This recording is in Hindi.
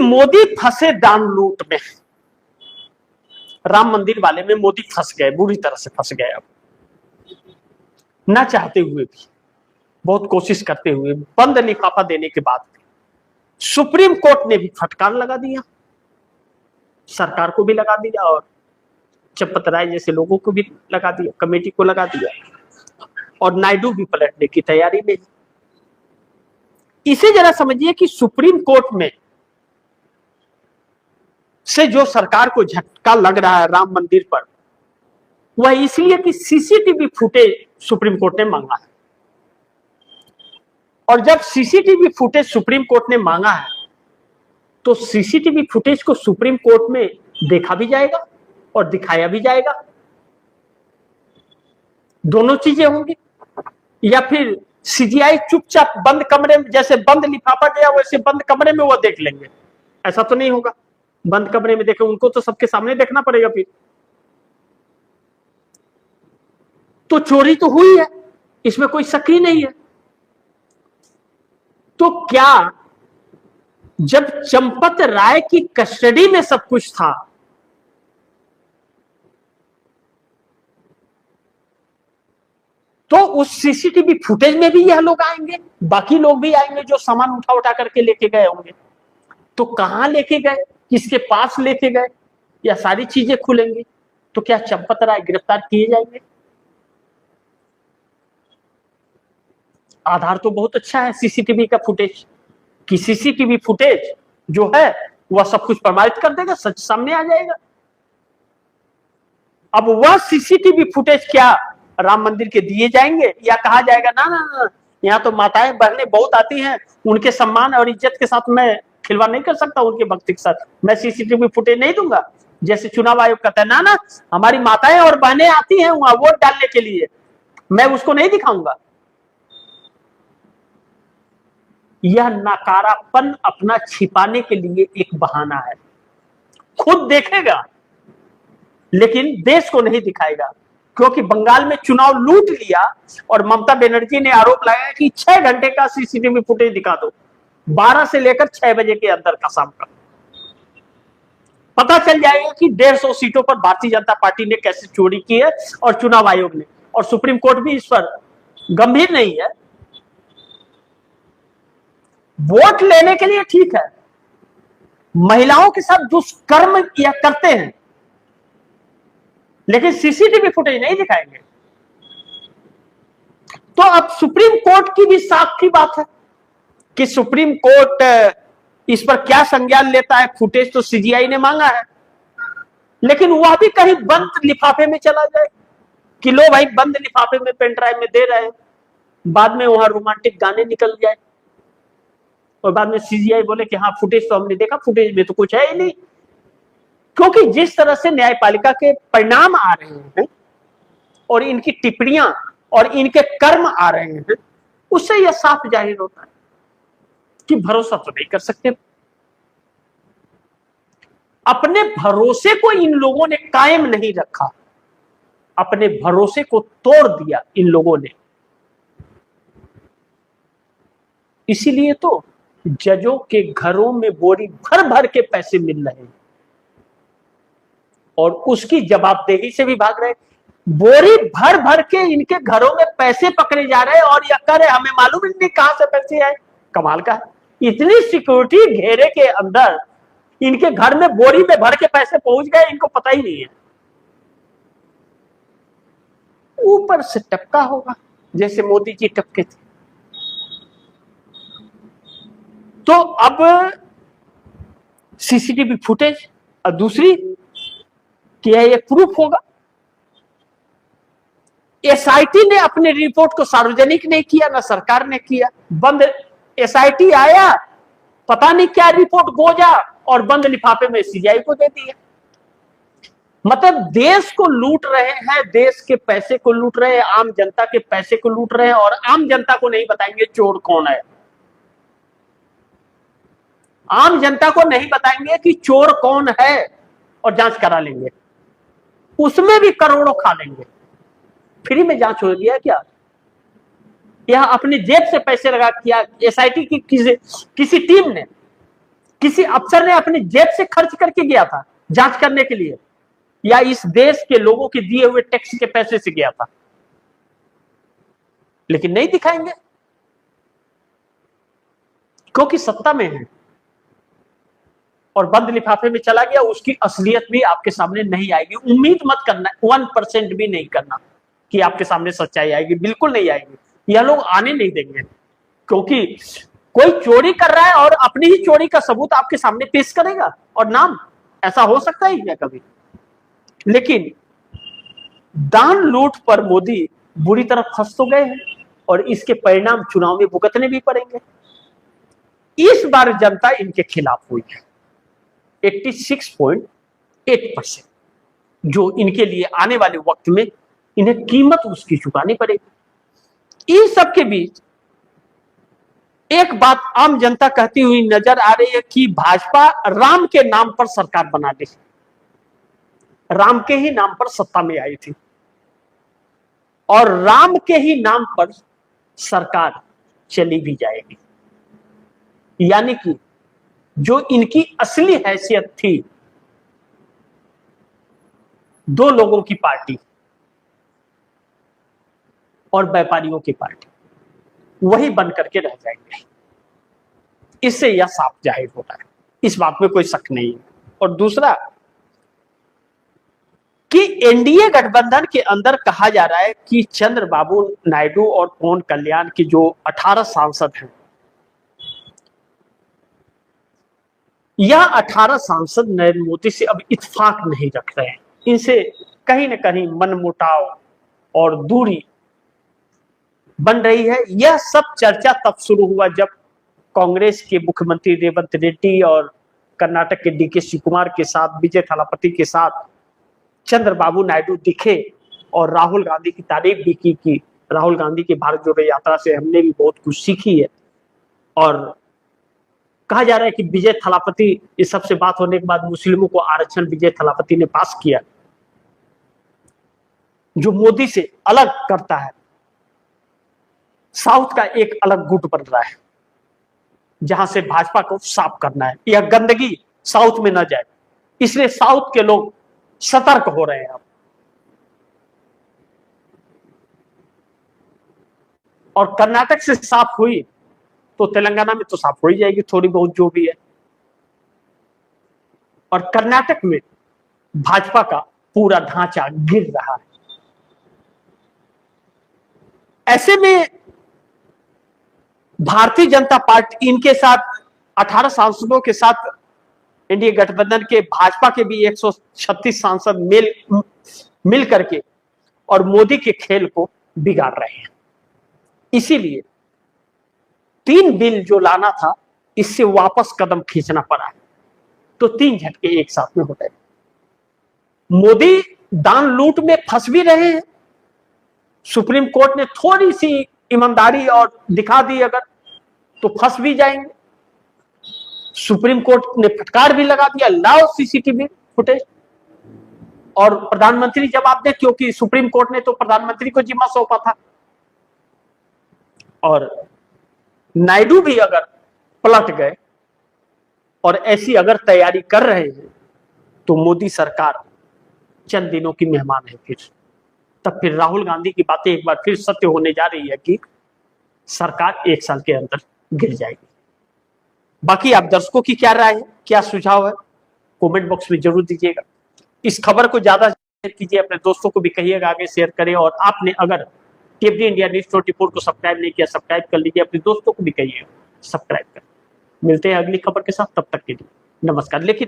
मोदी फंसे दान लूट में, राम मंदिर वाले में मोदी फंस गए, बुरी तरह से फंस गए। अब ना चाहते हुए भी, बहुत कोशिश करते हुए, बंद लिफाफा देने के बाद सुप्रीम कोर्ट ने भी फटकार लगा दिया, सरकार को भी लगा दिया और चंपत राय जैसे लोगों को भी लगा दिया, कमेटी को लगा दिया, और नायडू भी पलटने की तैयारी में। इसे जरा समझिए कि सुप्रीम कोर्ट में से जो सरकार को झटका लग रहा है राम मंदिर पर, वह इसलिए कि सीसीटीवी फुटेज सुप्रीम कोर्ट ने मांगा है। और जब सीसीटीवी फुटेज सुप्रीम कोर्ट ने मांगा है तो सीसीटीवी फुटेज को सुप्रीम कोर्ट में देखा भी जाएगा और दिखाया भी जाएगा, दोनों चीजें होंगी। या फिर सीजीआई चुपचाप बंद कमरे में, जैसे बंद लिफाफा गया वैसे बंद कमरे में वो देख लेंगे, ऐसा तो नहीं होगा। बंद कमरे में देखे, उनको तो सबके सामने देखना पड़ेगा फिर। तो चोरी तो हुई है, इसमें कोई शक ही नहीं है। तो क्या जब चंपत राय की कस्टडी में सब कुछ था, तो उस सीसीटीवी फुटेज में भी यह लोग आएंगे, बाकी लोग भी आएंगे जो सामान उठा उठा करके लेके गए होंगे। तो कहां लेके गए, किसके पास लेके गए, या सारी चीजें खुलेंगी। तो क्या चंपत राय गिरफ्तार किए जाएंगे? आधार तो बहुत अच्छा है सीसीटीवी का फुटेज, कि सीसीटीवी फुटेज जो है वह सब कुछ प्रमाणित कर देगा, सच सामने आ जाएगा। अब वह सीसीटीवी फुटेज क्या राम मंदिर के दिए जाएंगे, या कहा जाएगा ना ना ना, यहाँ तो माताएं बहनें बहुत आती हैं, उनके सम्मान और इज्जत के साथ मैं खिलवाड़ नहीं कर सकता, उनके भक्ति के साथ मैं सीसीटीवी फुटेज नहीं दूंगा। जैसे चुनाव आयोग कहता है ना ना, हमारी माताएं और बहनें आती हैं वहां वोट डालने के लिए, मैं उसको नहीं दिखाऊंगा। यह नकारापन अपना छिपाने के लिए एक बहाना है। खुद देखेगा लेकिन देश को नहीं दिखाएगा, क्योंकि बंगाल में चुनाव लूट लिया और ममता बनर्जी ने आरोप लगाया कि 6 घंटे का सीसीटीवी फुटेज दिखा दो, 12 से लेकर 6 बजे के अंदर का शाम का। पता चल जाएगा कि 150 सीटों पर भारतीय जनता पार्टी ने कैसे चोरी की है और चुनाव आयोग ने, और सुप्रीम कोर्ट भी इस पर गंभीर नहीं है। वोट लेने के लिए ठीक है, महिलाओं के साथ दुष्कर्म या करते हैं, लेकिन सीसीटीवी फुटेज नहीं दिखाएंगे। तो अब सुप्रीम कोर्ट की भी साख की बात है कि सुप्रीम कोर्ट इस पर क्या संज्ञान लेता है। फुटेज तो सीजीआई ने मांगा है, लेकिन वह भी कहीं बंद लिफाफे में चला जाए कि लो भाई बंद लिफाफे में पेन ड्राइव में दे रहे हैं, बाद में वहां रोमांटिक गाने निकल जाए और बाद में सीजीआई बोले कि हाँ फुटेज तो हमने देखा, फुटेज में तो कुछ है ही नहीं। क्योंकि जिस तरह से न्यायपालिका के परिणाम आ रहे हैं और इनकी टिप्पणियां और इनके कर्म आ रहे हैं, उससे यह साफ जाहिर होता है कि भरोसा तो नहीं कर सकते। अपने भरोसे को इन लोगों ने कायम नहीं रखा, अपने भरोसे को तोड़ दिया इन लोगों ने। इसीलिए तो जजों के घरों में बोरी भर भर के पैसे मिल रहे हैं और उसकी जवाबदेही से भी भाग रहे। बोरी भर भर के इनके घरों में पैसे पकड़े जा रहे हैं और यह कर रहे हमें मालूम ही नहीं कहां से पैसे आए। कमाल का है, इतनी सिक्योरिटी घेरे के अंदर इनके घर में बोरी में भर के पैसे पहुंच गए, इनको पता ही नहीं है। ऊपर से टपका होगा जैसे मोदी जी टपके थे। तो अब सीसीटीवी फुटेज और दूसरी क्या ये प्रूफ होगा। एसआईटी ने अपने रिपोर्ट को सार्वजनिक नहीं किया, ना सरकार ने किया। बंद एसआईटी आया, पता नहीं क्या रिपोर्ट गोजा और बंद लिफाफे में सीजीआई को दे दिया। मतलब देश को लूट रहे हैं, देश के पैसे को लूट रहे हैं, आम जनता के पैसे को लूट रहे हैं और आम जनता को नहीं बताएंगे चोर कौन है। आम जनता को नहीं बताएंगे कि चोर कौन है और जांच करा लेंगे, उसमें भी करोड़ों खा लेंगे। फ्री में जांच हो गया क्या? यह अपनी जेब से पैसे लगा किया एसआईटी की किसी टीम ने किसी अफसर ने अपनी जेब से खर्च करके गया था जांच करने के लिए, या इस देश के लोगों के दिए हुए टैक्स के पैसे से गया था? लेकिन नहीं दिखाएंगे क्योंकि सत्ता में है और बंद लिफाफे में चला गया। उसकी असलियत भी आपके सामने नहीं आएगी। उम्मीद मत करना, 1% भी नहीं करना कि आपके सामने सच्चाई आएगी, बिल्कुल नहीं आएगी। यह लोग आने नहीं देंगे, क्योंकि कोई चोरी कर रहा है और अपनी ही चोरी का सबूत आपके सामने पेश करेगा और नाम, ऐसा हो सकता है क्या कभी? लेकिन दान लूट पर मोदी बुरी तरह फंस तो गए हैं और इसके परिणाम चुनाव में भुगतने भी पड़ेंगे। इस बार जनता इनके खिलाफ हुई है 86.8%, जो इनके लिए आने वाले वक्त में इन्हें कीमत उसकी चुकानी पड़ेगी। इन सब के बीच एक बात आम जनता कहती हुई नजर आ रही है कि भाजपा राम के नाम पर सरकार बना दे। राम के ही नाम पर सत्ता में आई थी और राम के ही नाम पर सरकार चली भी जाएगी। यानी कि जो इनकी असली हैसियत थी, दो लोगों की पार्टी और व्यापारियों की पार्टी, वही बन करके रह जाएंगे। इससे यह साफ जाहिर होता है, इस बात में कोई शक नहीं है। और दूसरा कि एनडीए गठबंधन के अंदर कहा जा रहा है कि चंद्रबाबू नायडू और पवन कल्याण की जो 18 सांसद हैं, यह 18 सांसद नरेंद्र मोदी से अब इत्तेफाक नहीं रख रहे हैं। इनसे कहीं ना कहीं मनमुटाव और दूरी बन रही है। यह सब चर्चा तब शुरू हुआ जब कांग्रेस के मुख्यमंत्री रेवंत रेड्डी और कर्नाटक के डीके शिवकुमार के साथ, विजय थलापति के साथ चंद्रबाबू नायडू दिखे और राहुल गांधी की तारीफ भी की कि राहुल गांधी की भारत जोड़ो यात्रा से हमने भी बहुत कुछ सीखी है। और कहा जा रहा है कि विजय थलापति, इस सबसे बात होने के बाद मुस्लिमों को आरक्षण विजय थलापति ने पास किया, जो मोदी से अलग करता है। साउथ का एक अलग गुट बन रहा है जहां से भाजपा को साफ करना है, यह गंदगी साउथ में न जाए, इसलिए साउथ के लोग सतर्क हो रहे हैं अब। और कर्नाटक से साफ हुई तो तेलंगाना में तो साफ हो ही जाएगी थोड़ी बहुत जो भी है। और कर्नाटक में भाजपा का पूरा ढांचा गिर रहा है। ऐसे में भारतीय जनता पार्टी इनके साथ 18 सांसदों के साथ एनडीए गठबंधन के भाजपा के भी 136 सांसद मिल करके और मोदी के खेल को बिगाड़ रहे हैं। इसीलिए 3 बिल जो लाना था, इससे वापस कदम खींचना पड़ा है। तो 3 झटके एक साथ में हो रहे। मोदी दान लूट में फंस भी रहे हैं। सुप्रीम कोर्ट ने थोड़ी सी ईमानदारी और दिखा दी अगर, तो फंस भी जाएंगे। सुप्रीम कोर्ट ने फटकार भी लगा दिया, लाओ सीसीटीवी फुटेज और प्रधानमंत्री जवाब दे, क्योंकि सुप्रीम कोर्ट ने तो प्रधानमंत्री को जिम्मा सौंपा था। और नायडू भी अगर पलट गए और ऐसी अगर तैयारी कर रहे हैं तो मोदी सरकार चंद दिनों की मेहमान है। तब फिर राहुल गांधी की बातें एक बार फिर सत्य होने जा रही है कि सरकार 1 साल के अंदर गिर जाएगी। बाकी आप दर्शकों की क्या राय है, क्या सुझाव है, कमेंट बॉक्स में जरूर दीजिएगा। इस खबर को ज्यादा शेयर कीजिए, अपने दोस्तों को भी कहिएगा आगे शेयर करें। और आपने अगर टीएफडी इंडिया न्यूज़ 24 को सब्सक्राइब नहीं किया, सब्सक्राइब कर लीजिए, अपने दोस्तों को भी कहिए सब्सक्राइब करें। मिलते हैं अगली खबर के साथ, तब तक के लिए नमस्कार। लेकिन